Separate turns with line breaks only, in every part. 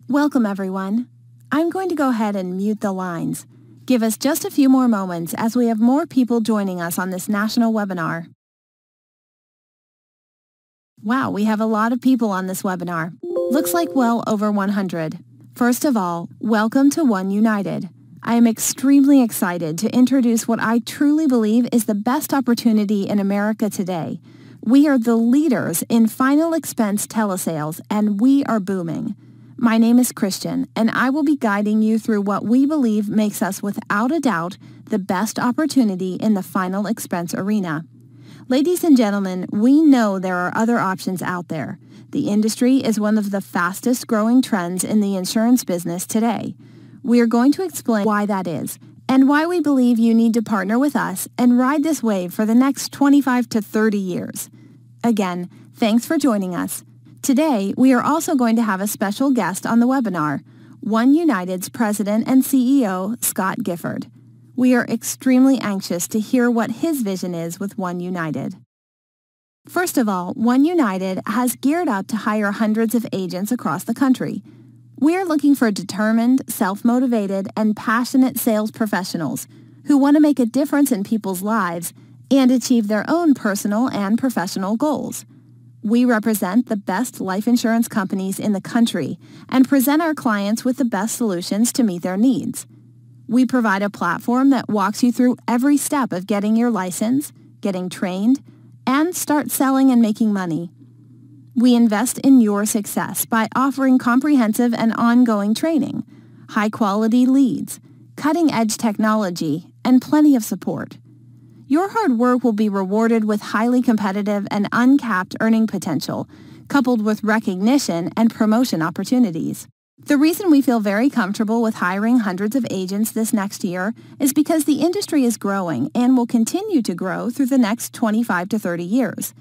Welcome, everyone. I'm going to go ahead and mute the lines. Give us just a few more moments as we have more people joining us on this national webinar. Wow, we have a lot of people on this webinar. Looks like well over 100. First of all, welcome to One United. I am extremely excited to introduce what I truly believe is the best opportunity in America today. We are the leaders in final expense telesales, and we are booming. My name is Christian, and I will be guiding you through what we believe makes us without a doubt the best opportunity in the final expense arena. Ladies and gentlemen, we know there are other options out there. The industry is one of the fastest growing trends in the insurance business today. We are going to explain why that is and why we believe you need to partner with us and ride this wave for the next 25 to 30 years. Again, thanks for joining us. Today, we are also going to have a special guest on the webinar, One United's President and CEO, Scott Gifford. We are extremely anxious to hear what his vision is with One United. First of all, One United has geared up to hire hundreds of agents across the country. We are looking for determined, self-motivated, and passionate sales professionals who want to make a difference in people's lives and achieve their own personal and professional goals. We represent the best life insurance companies in the country and present our clients with the best solutions to meet their needs. We provide a platform that walks you through every step of getting your license, getting trained, and start selling and making money. We invest in your success by offering comprehensive and ongoing training, high-quality leads, cutting-edge technology, and plenty of support. Your hard work will be rewarded with highly competitive and uncapped earning potential, coupled with recognition and promotion opportunities. The reason we feel very comfortable with hiring hundreds of agents this next year is because the industry is growing and will continue to grow through the next 25 to 30 years.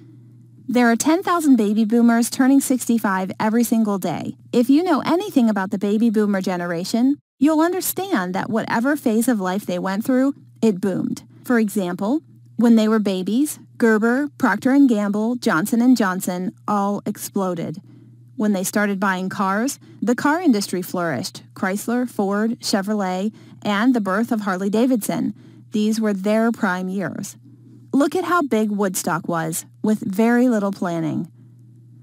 There are 10,000 baby boomers turning 65 every single day. If you know anything about the baby boomer generation, you'll understand that whatever phase of life they went through, it boomed. For example, when they were babies, Gerber, Procter & Gamble, Johnson & Johnson all exploded. When they started buying cars, the car industry flourished. Chrysler, Ford, Chevrolet, and the birth of Harley-Davidson. These were their prime years. Look at how big Woodstock was, with very little planning.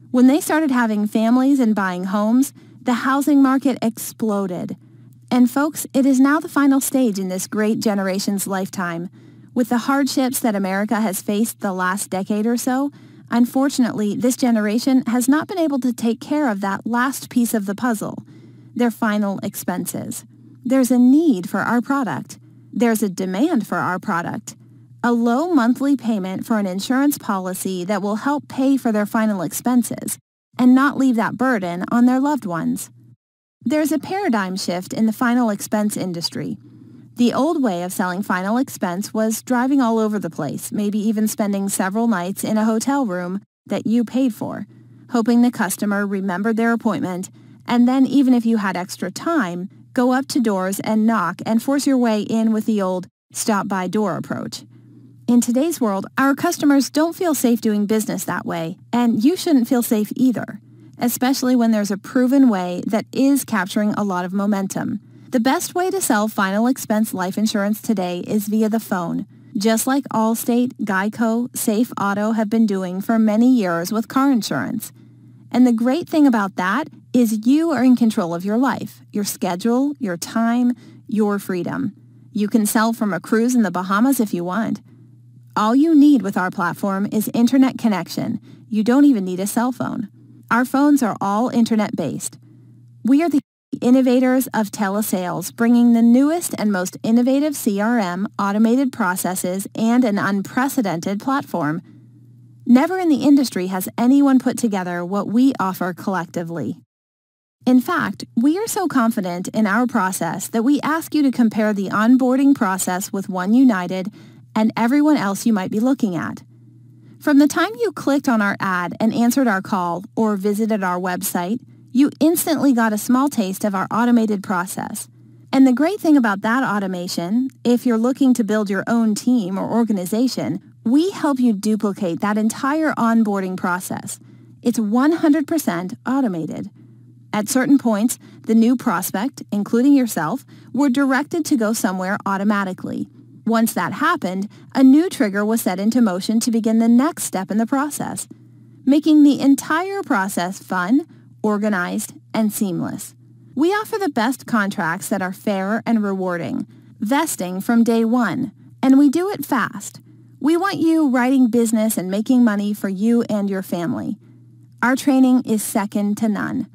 When they started having families and buying homes, the housing market exploded. And folks, it is now the final stage in this great generation's lifetime. With the hardships that America has faced the last decade or so, unfortunately, this generation has not been able to take care of that last piece of the puzzle, their final expenses. There's a need for our product. There's a demand for our product. A low monthly payment for an insurance policy that will help pay for their final expenses and not leave that burden on their loved ones. There's a paradigm shift in the final expense industry. The old way of selling final expense was driving all over the place, maybe even spending several nights in a hotel room that you paid for, hoping the customer remembered their appointment, and then even if you had extra time, go up to doors and knock and force your way in with the old stop-by door approach. In today's world, our customers don't feel safe doing business that way, and you shouldn't feel safe either, especially when there's a proven way that is capturing a lot of momentum. The best way to sell final expense life insurance today is via the phone, just like Allstate, Geico, Safe Auto have been doing for many years with car insurance. And the great thing about that is you are in control of your life, your schedule, your time, your freedom. You can sell from a cruise in the Bahamas if you want. All you need with our platform is internet connection. You don't even need a cell phone. Our phones are all internet-based. We are the innovators of telesales, bringing the newest and most innovative CRM, automated processes, and an unprecedented platform. Never in the industry has anyone put together what we offer collectively. In fact, we are so confident in our process that we ask you to compare the onboarding process with One United and everyone else you might be looking at. From the time you clicked on our ad and answered our call or visited our website, you instantly got a small taste of our automated process. And the great thing about that automation, if you're looking to build your own team or organization, we help you duplicate that entire onboarding process. It's 100% automated. At certain points, the new prospect, including yourself, were directed to go somewhere automatically. Once that happened, a new trigger was set into motion to begin the next step in the process, making the entire process fun, organized, and seamless. We offer the best contracts that are fair and rewarding, vesting from day one, and we do it fast. We want you writing business and making money for you and your family. Our training is second to none.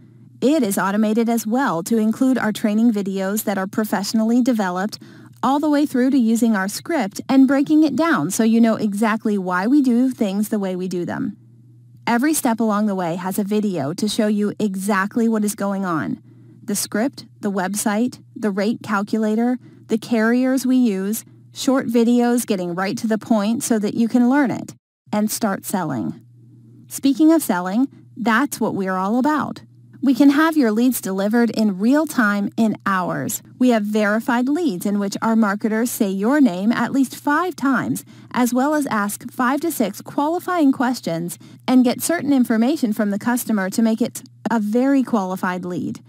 It is automated as well to include our training videos that are professionally developed all the way through to using our script and breaking it down so you know exactly why we do things the way we do them. Every step along the way has a video to show you exactly what is going on. The script, the website, the rate calculator, the carriers we use, short videos getting right to the point so that you can learn it and start selling. Speaking of selling, that's what we're all about. We can have your leads delivered in real time in hours. We have verified leads in which our marketers say your name at least 5 times, as well as ask 5 to 6 qualifying questions and get certain information from the customer to make it a very qualified lead.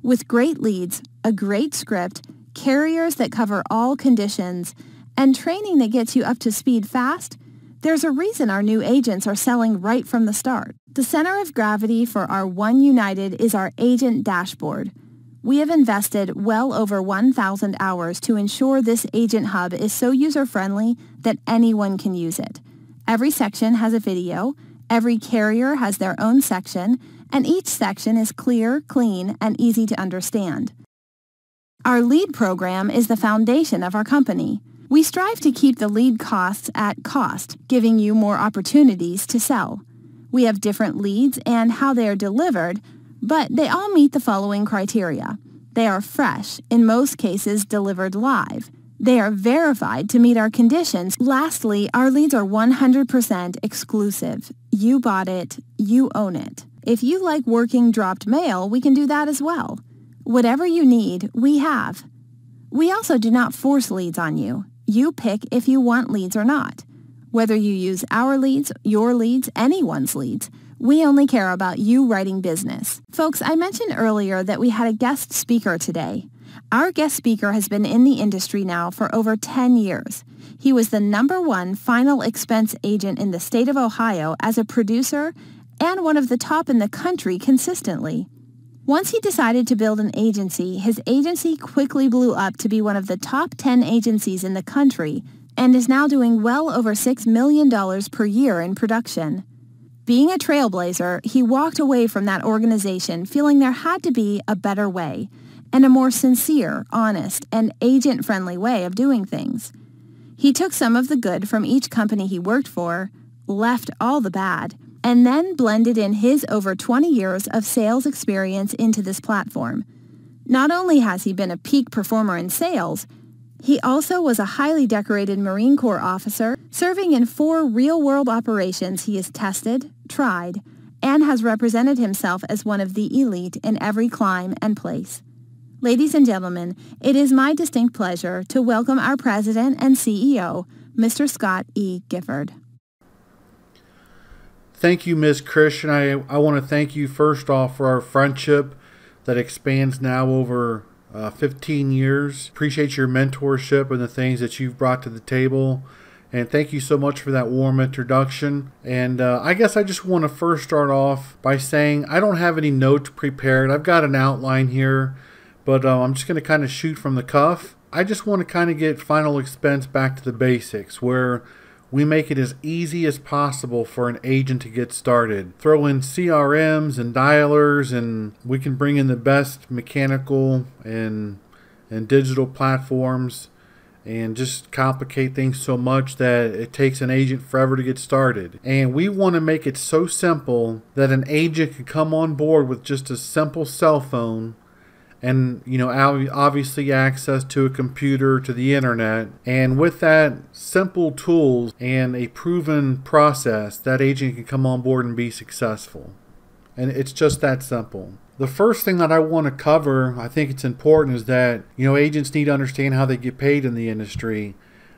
With great leads, a great script, carriers that cover all conditions, and training that gets you up to speed fast, there's a reason our new agents are selling right from the start. The center of gravity for our One United is our agent dashboard. We have invested well over 1,000 hours to ensure this agent hub is so user-friendly that anyone can use it. Every section has a video, every carrier has their own section, and each section is clear, clean, and easy to understand. Our lead program is the foundation of our company. We strive to keep the lead costs at cost, giving you more opportunities to sell. We have different leads and how they are delivered, but they all meet the following criteria. They are fresh, in most cases delivered live. They are verified to meet our conditions. Lastly, our leads are 100% exclusive. You bought it, you own it. If you like working dropped mail, we can do that as well. Whatever you need, we have. We also do not force leads on you. You pick if you want leads or not. Whether you use our leads, your leads, anyone's leads, we only care about you writing business. Folks, I mentioned earlier that we had a guest speaker today. Our guest speaker has been in the industry now for over 10 years. He was the #1 final expense agent in the state of Ohio as a producer and one of the top in the country consistently. Once he decided to build an agency, his agency quickly blew up to be one of the top 10 agencies in the country and is now doing well over $6 million per year in production. Being a trailblazer, he walked away from that organization feeling there had to be a better way and a more sincere, honest, and agent-friendly way of doing things. He took some of the good from each company he worked for, left all the bad, and then blended in his over 20 years of sales experience into this platform. Not only has he been a peak performer in sales, he also was a highly decorated Marine Corps officer, serving in 4 real-world operations he has tested, tried, and has represented himself as one of the elite in every climb and place. Ladies and gentlemen, it is my distinct pleasure to welcome our President and CEO, Mr. Scott E. Gifford.
Thank you, Ms. Christian. I want to thank you first off for our friendship that expands now over 15 years. Appreciate your mentorship and the things that you've brought to the table. And thank you so much for that warm introduction. And I guess I just want to first start off by saying I don't have any notes prepared. I've got an outline here, but I'm just going to kind of shoot from the cuff. I just want to kind of get Final Expense back to the basics, where we make it as easy as possible for an agent to get started. Throw in CRMs and dialers, and we can bring in the best mechanical and digital platforms and just complicate things so much that it takes an agent forever to get started. And we want to make it so simple that an agent can come on board with just a simple cell phone and, you know, obviously access to a computer, to the internet. And with that simple tools and a proven process, that agent can come on board and be successful. And it's just that simple. The first thing that I want to cover, I think it's important, is that, you know, agents need to understand how they get paid in the industry.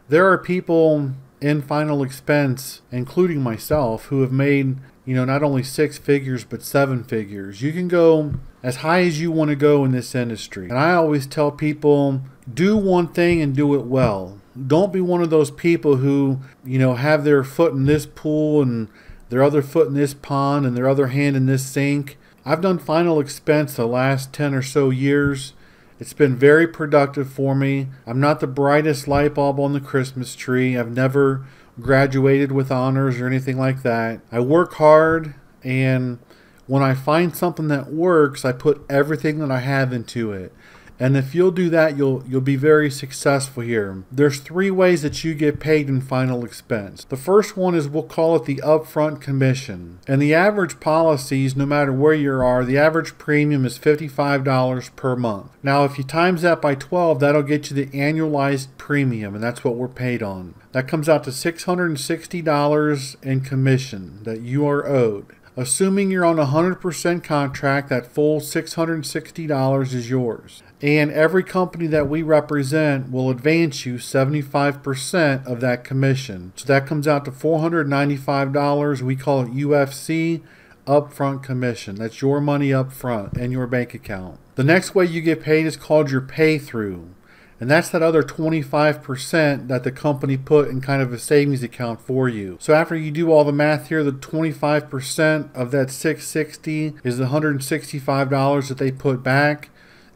There are people in Final Expense, including myself, who have made not only 6 figures, but 7 figures. You can go as high as you want to go in this industry. And I always tell people, do one thing and do it well. Don't be one of those people who, have their foot in this pool and their other foot in this pond and their other hand in this sink. I've done final expense the last 10 or so years. It's been very productive for me. I'm not the brightest light bulb on the Christmas tree. I've never graduated with honors or anything like that. I work hard, and when I find something that works, I put everything that I have into it. And if you'll do that, you'll be very successful here. There's 3 ways that you get paid in final expense. The first one is, we'll call it the upfront commission. And the average policies, no matter where you are, the average premium is $55 per month. Now, if you times that by 12, that'll get you the annualized premium, and that's what we're paid on. That comes out to $660 in commission that you are owed. Assuming you're on a 100% contract, that full $660 is yours. And every company that we represent will advance you 75% of that commission. So that comes out to $495. We call it UFC upfront commission. That's your money up front and your bank account. The next way you get paid is called your pay through. And that's that other 25% that the company put in kind of a savings account for you. So after you do all the math here, the 25% of that $660 is the $165 that they put back.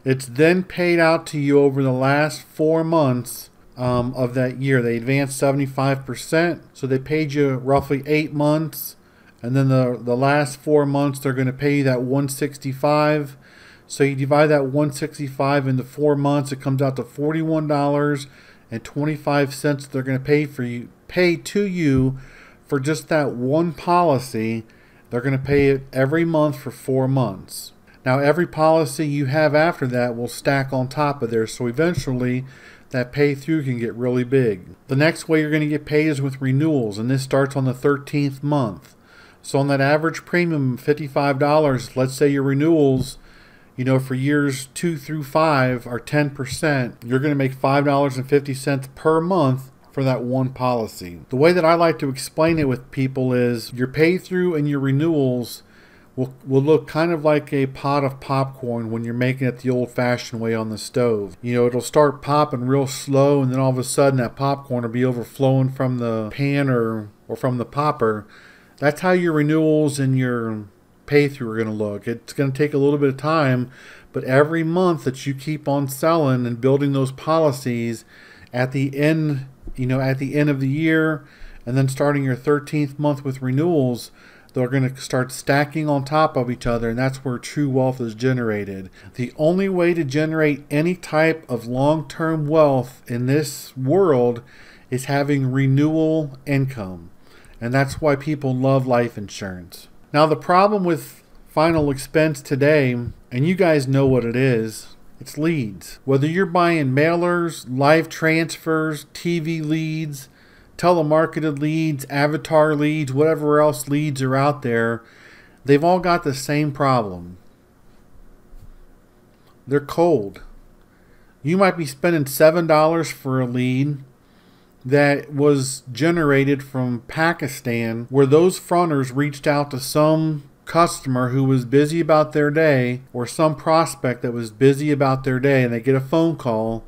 It's then paid out to you over the last 4 months of that year. They advanced 75%, so they paid you roughly 8 months, and then the last 4 months they're going to pay you that $165. So you divide that $165 into 4 months, it comes out to $41.25 they're going to pay to you for just that one policy. They're going to pay it every month for 4 months. Now, every policy you have after that will stack on top of there, so eventually that pay through can get really big. The next way you're going to get paid is with renewals, and this starts on the 13th month. So on that average premium of $55, let's say your renewals, for years 2 through 5 are 10%, you're going to make $5.50 per month for that one policy. The way that I like to explain it with people is your pay through and your renewals will look kind of like a pot of popcorn when you're making it the old-fashioned way on the stove. It'll start popping real slow, and then all of a sudden that popcorn will be overflowing from the pan or from the popper. That's how your renewals and your pay-through are going to look. It's going to take a little bit of time, but every month that you keep on selling and building those policies, at the end of the year, and then starting your 13th month with renewals, they're going to start stacking on top of each other, and that's where true wealth is generated. The only way to generate any type of long-term wealth in this world is having renewal income, and that's why people love life insurance. Now, the problem with final expense today, and you guys know what it is, it's leads. Whether you're buying mailers, live transfers, TV leads, telemarketed leads, avatar leads, whatever else leads are out there, they've all got the same problem. They're cold. You might be spending $7 for a lead that was generated from Pakistan, where those fronters reached out to some customer who was busy about their day, or some prospect that was busy about their day, and they get a phone call,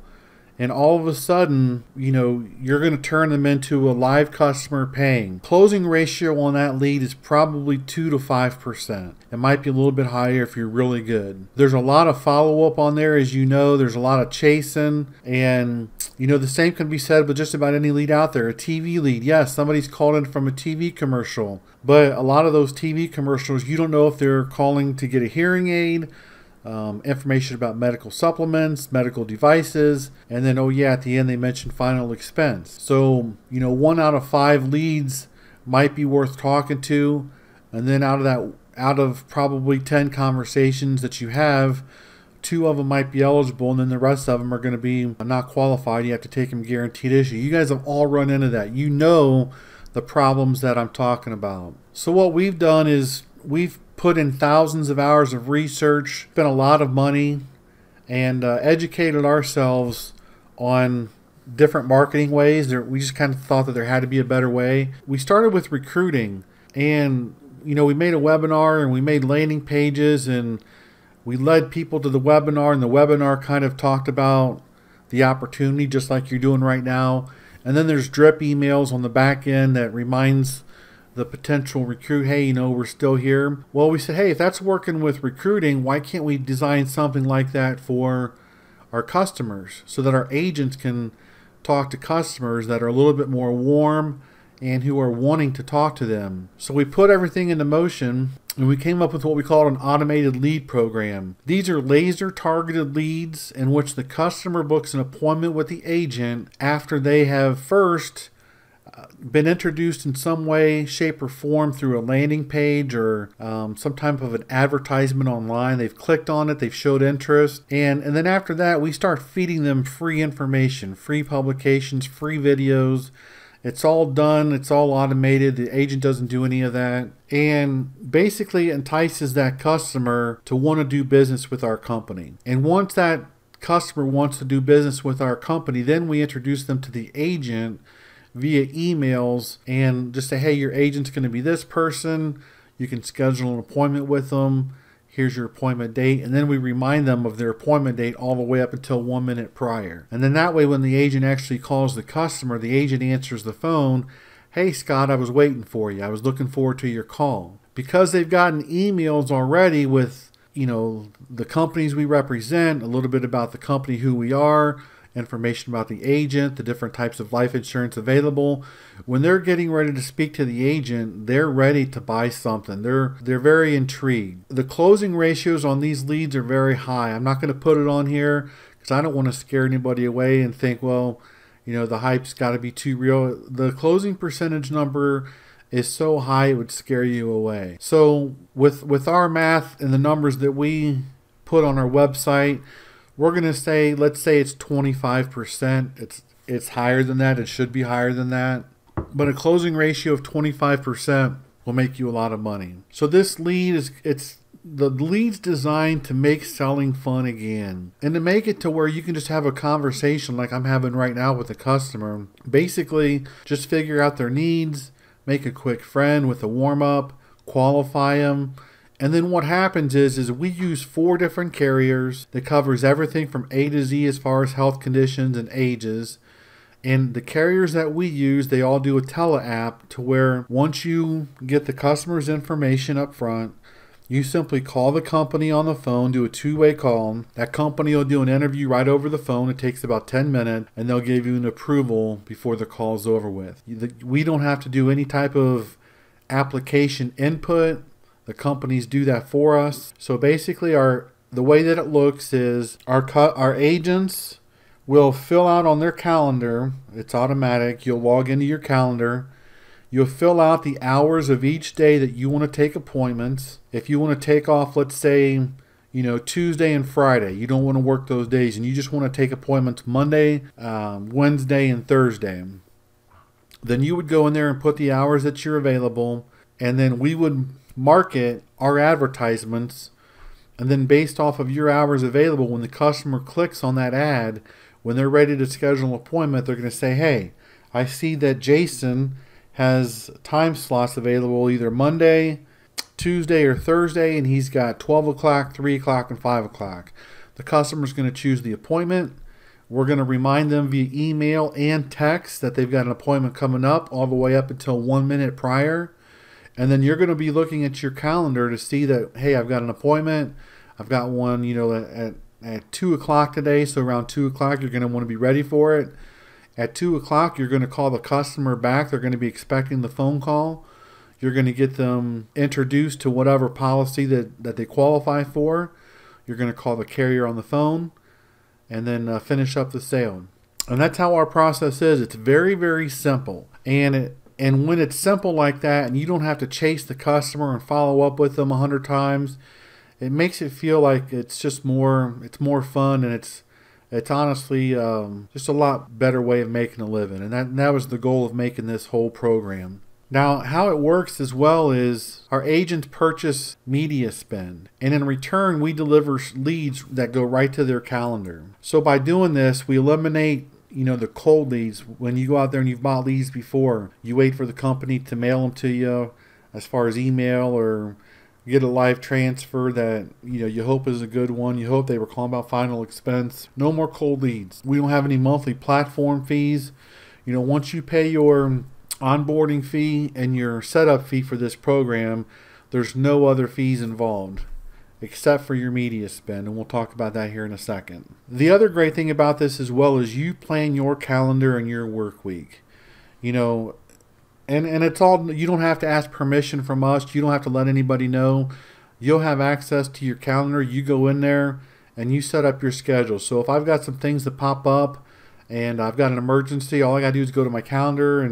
and all of a sudden, you're going to turn them into a live customer paying. Closing ratio on that lead is probably 2 to 5%. It might be a little bit higher if you're really good. There's a lot of follow-up on there, as you know. There's a lot of chasing, and the same can be said with just about any lead out there. A TV lead, yes, somebody's called in from a TV commercial, but a lot of those TV commercials, you don't know if they're calling to get a hearing aid, information about medical supplements, medical devices, and then, at the end they mentioned final expense. So, 1 out of 5 leads might be worth talking to, and then out of probably 10 conversations that you have, 2 of them might be eligible, and then the rest of them are going to be not qualified. You have to take them guaranteed issue. You guys have all run into that. You know the problems that I'm talking about. So what we've done is we've put in thousands of hours of research, spent a lot of money, and educated ourselves on different marketing ways. We just kind of thought that there had to be a better way. We started with recruiting, and we made a webinar and we made landing pages and we led people to the webinar, and the webinar kind of talked about the opportunity just like you're doing right now. And then there's drip emails on the back end that reminds the potential recruit, hey, we're still here. Well, we said, hey, if that's working with recruiting, why can't we design something like that for our customers so that our agents can talk to customers that are a little bit more warm and who are wanting to talk to them. So we put everything into motion and we came up with what we call an automated lead program. These are laser targeted leads in which the customer books an appointment with the agent after they have first been introduced in some way, shape, or form through a landing page or some type of an advertisement online. They've clicked on it, they've showed interest, and then after that, we start feeding them free information, free publications, free videos. It's all done, it's all automated. The agent doesn't do any of that, and basically entices that customer to want to do business with our company. And once that customer wants to do business with our company, then we introduce them to the agent via emails and just say, hey, your agent's going to be this person. You can schedule an appointment with them. Here's your appointment date. And then we remind them of their appointment date all the way up until 1 minute prior. And then that way, when the agent actually calls the customer, the agent answers the phone. Hey, Scott, I was waiting for you. I was looking forward to your call. Because they've gotten emails already with, the companies we represent, a little bit about the company, who we are, information about the agent, the different types of life insurance available. When they're getting ready to speak to the agent, they're ready to buy something. They're very intrigued. The closing ratios on these leads are very high. I'm not going to put it on here because I don't want to scare anybody away and think, well, the hype's got to be too real. The closing percentage number is so high it would scare you away. So with our math and the numbers that we put on our website, we're going to say, let's say it's 25%. It's higher than that. It should be higher than that. But a closing ratio of 25% will make you a lot of money. So this lead the lead's designed to make selling fun again and to make it to where you can just have a conversation like I'm having right now with a customer. Basically, just figure out their needs, make a quick friend with a warm-up, qualify them. And then what happens is we use 4 different carriers that covers everything from A to Z as far as health conditions and ages. And the carriers that we use, they all do a tele app to where once you get the customer's information up front, you simply call the company on the phone, do a 2-way call. That company will do an interview right over the phone. It takes about 10 minutes, and they'll give you an approval before the call is over with. We don't have to do any type of application input. The companies do that for us. So basically, the way that it looks is our agents will fill out on their calendar. It's automatic. You'll log into your calendar. You'll fill out the hours of each day that you want to take appointments. If you want to take off, let's say, Tuesday and Friday, you don't want to work those days, and you just want to take appointments Monday, Wednesday, and Thursday, then you would go in there and put the hours that you're available, and then we would market our advertisements, and then based off of your hours available, when the customer clicks on that ad, when they're ready to schedule an appointment, they're going to say, hey, I see that Jason has time slots available either Monday, Tuesday, or Thursday, and he's got 12 o'clock, 3 o'clock, and 5 o'clock. The customer's going to choose the appointment. We're going to remind them via email and text that they've got an appointment coming up all the way up until 1 minute prior. And then you're going to be looking at your calendar to see that, hey, I've got an appointment. I've got one, at 2 o'clock today. So around 2 o'clock, you're going to want to be ready for it. At 2 o'clock, you're going to call the customer back. They're going to be expecting the phone call. You're going to get them introduced to whatever policy that they qualify for. You're going to call the carrier on the phone and then finish up the sale. And that's how our process is. It's very, very simple. And when it's simple like that and you don't have to chase the customer and follow up with them 100 times, it makes it feel like it's more fun, and it's honestly just a lot better way of making a living. And that was the goal of making this whole program. Now, how it works as well is our agents purchase media spend, and in return, we deliver leads that go right to their calendar. So by doing this, we eliminate the cold leads. When you go out there and you've bought leads before, you wait for the company to mail them to you. as far as email or get a live transfer that you hope is a good one. You hope they were calling about final expense. No more cold leads. We don't have any monthly platform fees. Once you pay your onboarding fee and your setup fee for this program, there's no other fees involved except for your media spend, and we'll talk about that here in a second. The other great thing about this as well is you plan your calendar and your work week. And it's all, you don't have to ask permission from us. You don't have to let anybody know. You'll have access to your calendar. You go in there and you set up your schedule. So if I've got some things that pop up and I've got an emergency, all I got to do is go to my calendar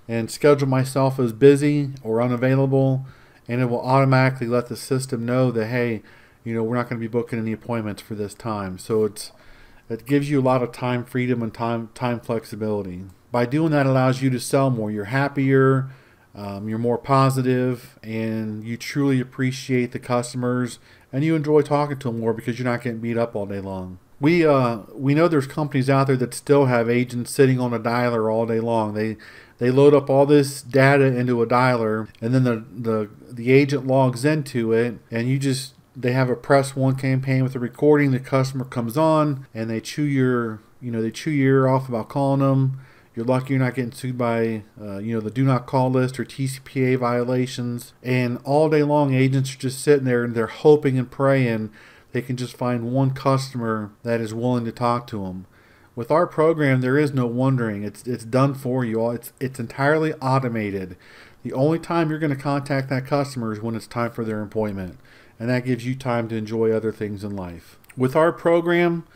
and schedule myself as busy or unavailable, and it will automatically let the system know that, hey, we're not going to be booking any appointments for this time. So it gives you a lot of time freedom and time flexibility. By doing that, it allows you to sell more. You're happier, you're more positive, and you truly appreciate the customers, and you enjoy talking to them more because you're not getting beat up all day long. We know there's companies out there that still have agents sitting on a dialer all day long. They load up all this data into a dialer, and then the agent logs into it, and they have a press one campaign with a recording. The customer comes on, and they chew your ear off about calling them. You're lucky you're not getting sued by, the do not call list or TCPA violations. And all day long, agents are just sitting there and they're hoping and praying they can just find one customer that is willing to talk to them. With our program, there is no wondering. It's done for you all. It's entirely automated. The only time you're going to contact that customer is when it's time for their appointment, and that gives you time to enjoy other things in life. With our program,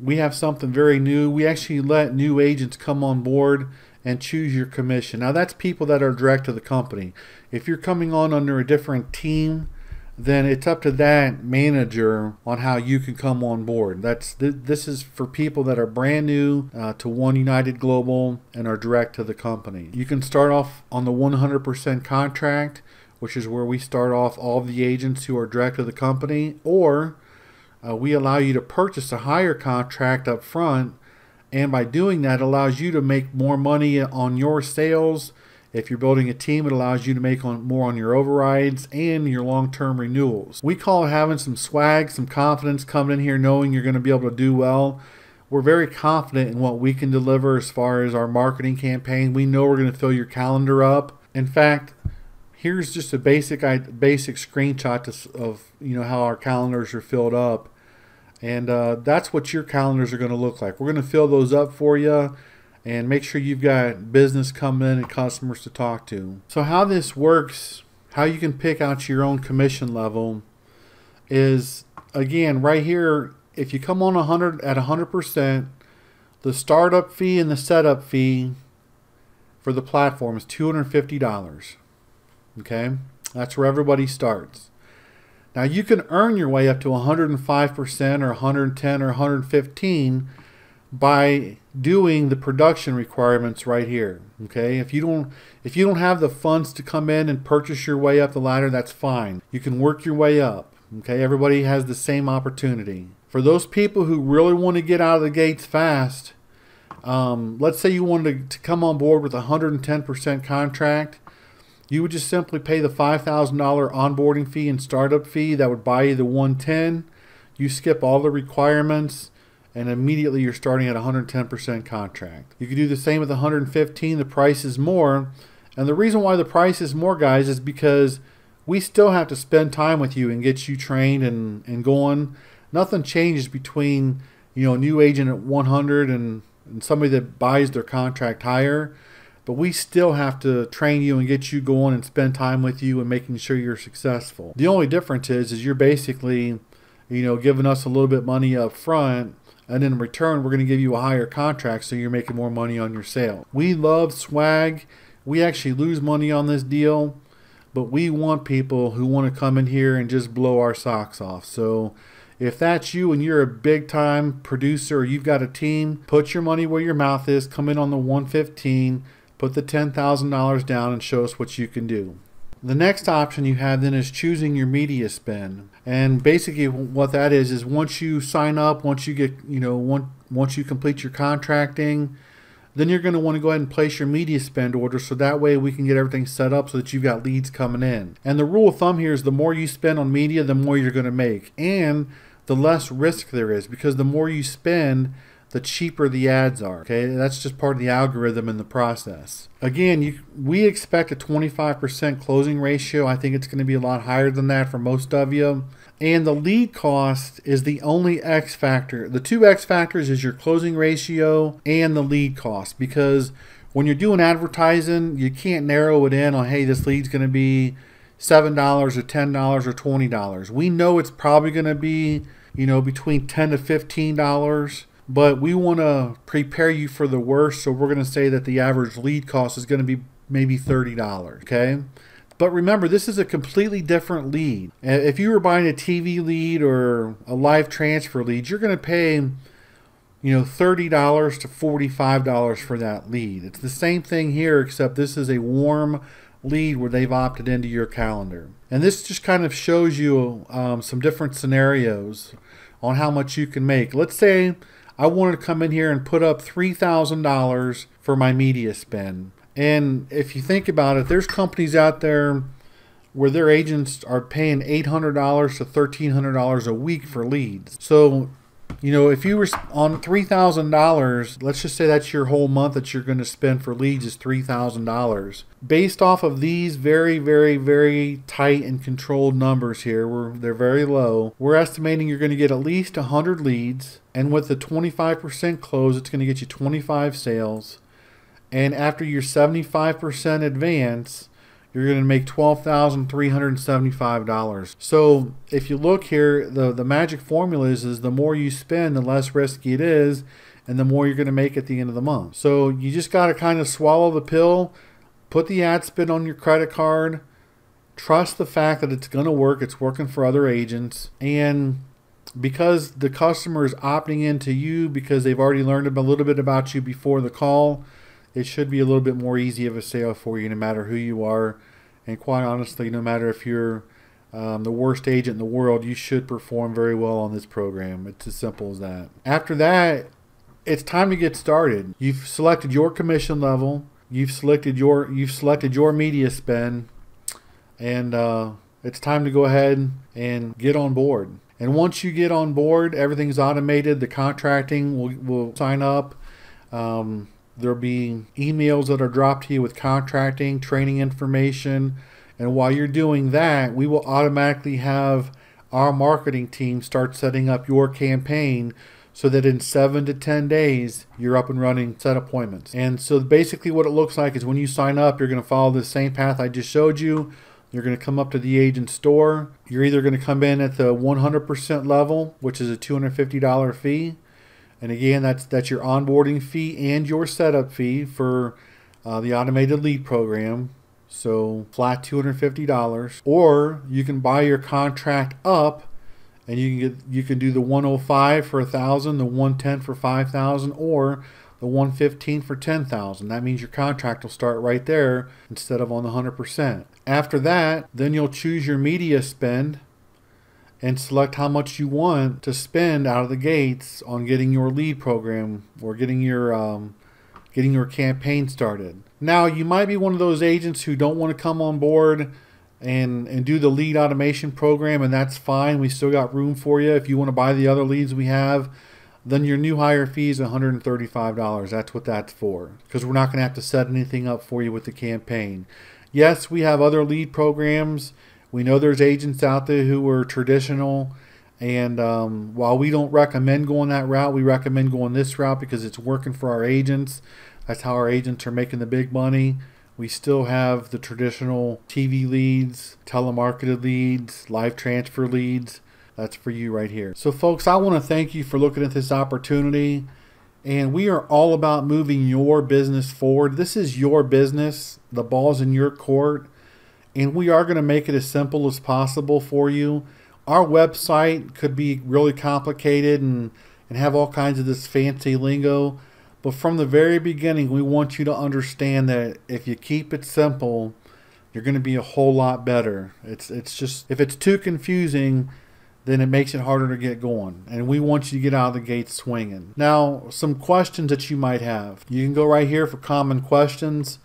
we have something very new. We actually let new agents come on board and choose your commission. Now, that's people that are direct to the company. If you're coming on under a different team, then it's up to that manager on how you can come on board. This is for people that are brand new to One United Global and are direct to the company. You can start off on the 100% contract, which is where we start off all of the agents who are direct to the company, or we allow you to purchase a higher contract up front, and by doing that, it allows you to make more money on your sales. If you're building a team, it allows you to make more on your overrides and your long-term renewals. We call it having some swag, some confidence coming in here, knowing you're going to be able to do well. We're very confident in what we can deliver as far as our marketing campaign. We know we're going to fill your calendar up. In fact, here's just a basic screenshot of how our calendars are filled up, and that's what your calendars are going to look like. We're going to fill those up for you and make sure you've got business coming in and customers to talk to. So how this works, how you can pick out your own commission level, is again right here. If you come on at 100%, the startup fee and the setup fee for the platform is $250. Okay, that's where everybody starts. Now you can earn your way up to 105% or 110 or 115 by doing the production requirements right here. Okay, if you don't have the funds to come in and purchase your way up the ladder, that's fine. You can work your way up. Okay, everybody has the same opportunity. For those people who really want to get out of the gates fast, let's say you wanted to come on board with a 110% contract. You would just simply pay the $5,000 onboarding fee and startup fee. That would buy you the 110. You skip all the requirements, and immediately you're starting at a 110% contract. You can do the same with 115. The price is more. And the reason why the price is more, guys, is because we still have to spend time with you and get you trained and going. Nothing changes between a new agent at 100 and somebody that buys their contract higher. But we still have to train you and get you going and spend time with you and making sure you're successful. The only difference is you're basically, giving us a little bit money up front, and in return, we're going to give you a higher contract so you're making more money on your sale. We love swag. We actually lose money on this deal, but we want people who want to come in here and just blow our socks off. So if that's you and you're a big time producer or you've got a team, put your money where your mouth is, come in on the 115, put the $10,000 down and show us what you can do. The next option you have then is choosing your media spend. And basically what that is once you sign up, once you get, once you complete your contracting, then you're going to want to go ahead and place your media spend order, so that way we can get everything set up so that you've got leads coming in. And the rule of thumb here is the more you spend on media, the more you're going to make, and the less risk there is, because the more you spend, the cheaper the ads are. Okay, that's just part of the algorithm in the process. Again, we expect a 25% closing ratio. I think it's going to be a lot higher than that for most of you. And the lead cost is the only X factor. The two X factors is your closing ratio and the lead cost, because when you're doing advertising, you can't narrow it in on, hey, this lead's going to be $7 or $10 or $20. We know it's probably going to be, between $10 to $15. But we want to prepare you for the worst, so we're going to say that the average lead cost is going to be maybe $30, okay? But remember, this is a completely different lead. If you were buying a TV lead or a live transfer lead, you're going to pay, $30 to $45 for that lead. It's the same thing here, except this is a warm lead where they've opted into your calendar. And this just kind of shows you some different scenarios on how much you can make. Let's say I wanted to come in here and put up $3,000 for my media spend. And if you think about it, there's companies out there where their agents are paying $800 to $1,300 a week for leads. So, if you were on $3,000, let's just say that's your whole month that you're going to spend for leads is $3,000. Based off of these very, very, very tight and controlled numbers here, they're very low, we're estimating you're going to get at least 100 leads. And with the 25% close, it's going to get you 25 sales. And after your 75% advance, you're going to make $12,375. So if you look here, the magic formula is the more you spend, the less risky it is, and the more you're going to make at the end of the month. So you just got to kind of swallow the pill, put the ad spend on your credit card, trust the fact that it's going to work, it's working for other agents, and because the customer is opting into you because they've already learned a little bit about you before the call, it should be a little bit more easy of a sale for you, no matter who you are. And quite honestly, no matter if you're the worst agent in the world, you should perform very well on this program. It's as simple as that. After that, it's time to get started. You've selected your commission level. You've selected your media spend, and it's time to go ahead and get on board. And once you get on board, everything's automated. The contracting will sign up. There'll be emails that are dropped to you with contracting, training information. And while you're doing that, we will automatically have our marketing team start setting up your campaign so that in 7 to 10 days, you're up and running, set appointments. And so basically what it looks like is when you sign up, you're going to follow the same path I just showed you. You're going to come up to the agent store. You're either going to come in at the 100% level, which is a $250 fee. And again, that's your onboarding fee and your setup fee for the automated lead program. So flat $250. Or you can buy your contract up, and you can do the 105 for $1,000, the 110 for $5,000, or the 115 for $10,000. That means your contract will start right there instead of on the 100%. After that, then you'll choose your media spend and select how much you want to spend out of the gates on getting your lead program or getting your campaign started. Now, you might be one of those agents who don't want to come on board and do the lead automation program, and that's fine. We still got room for you. If you want to buy the other leads we have, then your new hire fee is $135. That's what that's for, because we're not going to have to set anything up for you with the campaign. Yes, we have other lead programs. We know there's agents out there who are traditional, and while we don't recommend going that route, we recommend going this route because it's working for our agents. That's how our agents are making the big money. We still have the traditional TV leads, telemarketed leads, live transfer leads. That's for you right here. So folks, I want to thank you for looking at this opportunity. And we are all about moving your business forward. This is your business. The ball's in your court. And we are going to make it as simple as possible for you. Our website could be really complicated and have all kinds of this fancy lingo. But from the very beginning, we want you to understand that if you keep it simple, you're going to be a whole lot better. It's just, if it's too confusing, then it makes it harder to get going. And we want you to get out of the gate swinging. Now, some questions that you might have. You can go right here for common questions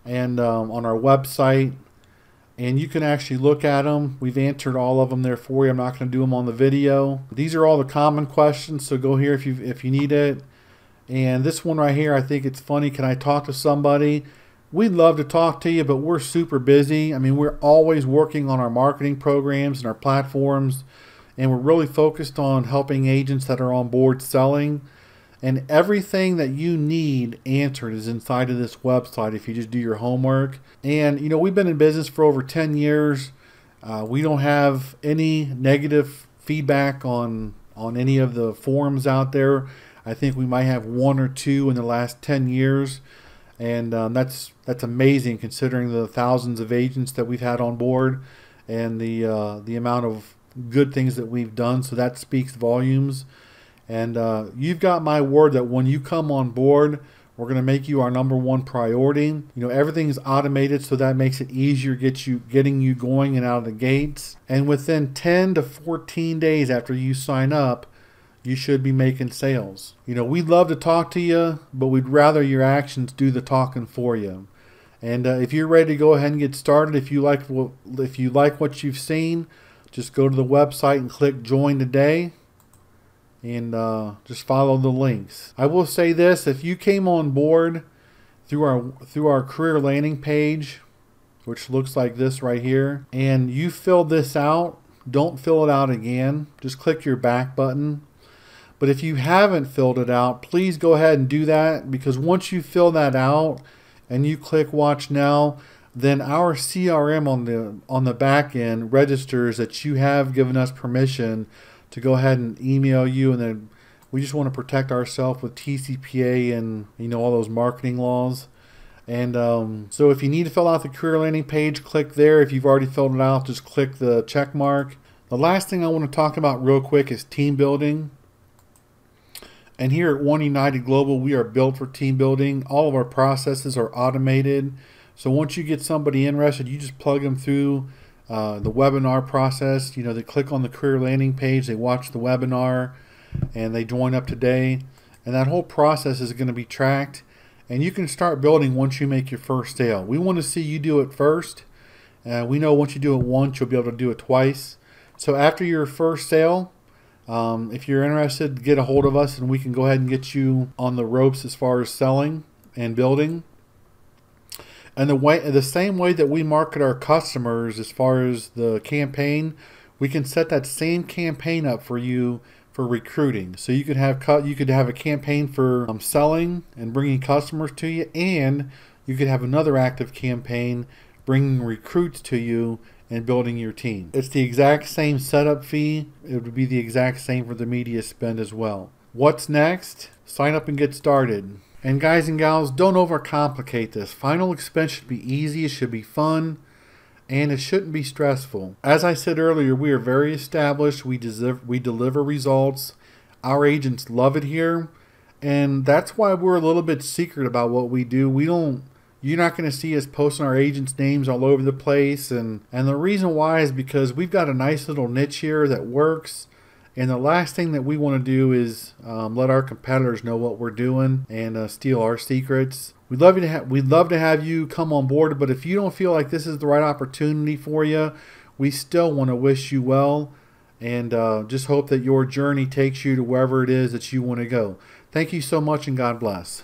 and on our website, and you can actually look at them. We've answered all of them there for you. I'm not going to do them on the video. These are all the common questions, so go here if you need it. And this one right here, I think it's funny. Can I talk to somebody? We'd love to talk to you, but we're super busy. I mean, we're always working on our marketing programs and our platforms, and we're really focused on helping agents that are on board selling. And everything that you need answered is inside of this website if you just do your homework. And, you know, we've been in business for over 10 years. We don't have any negative feedback on any of the forums out there. I think we might have one or two in the last 10 years. And that's amazing considering the thousands of agents that we've had on board and the amount of good things that we've done. So that speaks volumes. And you've got my word that when you come on board, we're going to make you our #1 priority. You know, everything's automated, so that makes it easier getting you going and out of the gates. And within 10 to 14 days after you sign up, you should be making sales. You know, we'd love to talk to you, but we'd rather your actions do the talking for you. And if you're ready to go ahead and get started, if you like what you've seen, just go to the website and click Join Today, and just follow the links. I will say this: if you came on board through our career landing page, which looks like this right here, and you filled this out, don't fill it out again. Just click your back button. But if you haven't filled it out, please go ahead and do that, because once you fill that out and you click Watch Now, then our CRM on the back end registers that you have given us permission to go ahead and email you. And then we just want to protect ourselves with TCPA and, you know, all those marketing laws. And so if you need to fill out the career landing page, click there. If you've already filled it out, just click the check mark. The last thing I want to talk about real quick is team building. And here at One United Global, we are built for team building. All of our processes are automated. So once you get somebody interested, you just plug them through the webinar process. You know, they click on the career landing page, they watch the webinar, and they join up today. And that whole process is going to be tracked. And you can start building once you make your first sale. We want to see you do it first. We know once you do it once, you'll be able to do it twice. So after your first sale, if you're interested, get a hold of us and we can go ahead and get you on the ropes as far as selling and building. And the same way that we market our customers as far as the campaign, we can set that same campaign up for you for recruiting. So you could have a campaign for selling and bringing customers to you, and you could have another active campaign bringing recruits to you and building your team. It's the exact same setup fee. It would be the exact same for the media spend as well. What's next? Sign up and get started. And guys and gals, don't overcomplicate this. Final expense should be easy, it should be fun, and it shouldn't be stressful. As I said earlier, we are very established. We deliver results. Our agents love it here, and that's why we're a little bit secret about what we do. You're not going to see us posting our agents' names all over the place. And the reason why is because we've got a nice little niche here that works. And the last thing that we want to do is let our competitors know what we're doing and steal our secrets. We'd love to have you come on board. But if you don't feel like this is the right opportunity for you, we still want to wish you well. And just hope that your journey takes you to wherever it is that you want to go. Thank you so much, and God bless.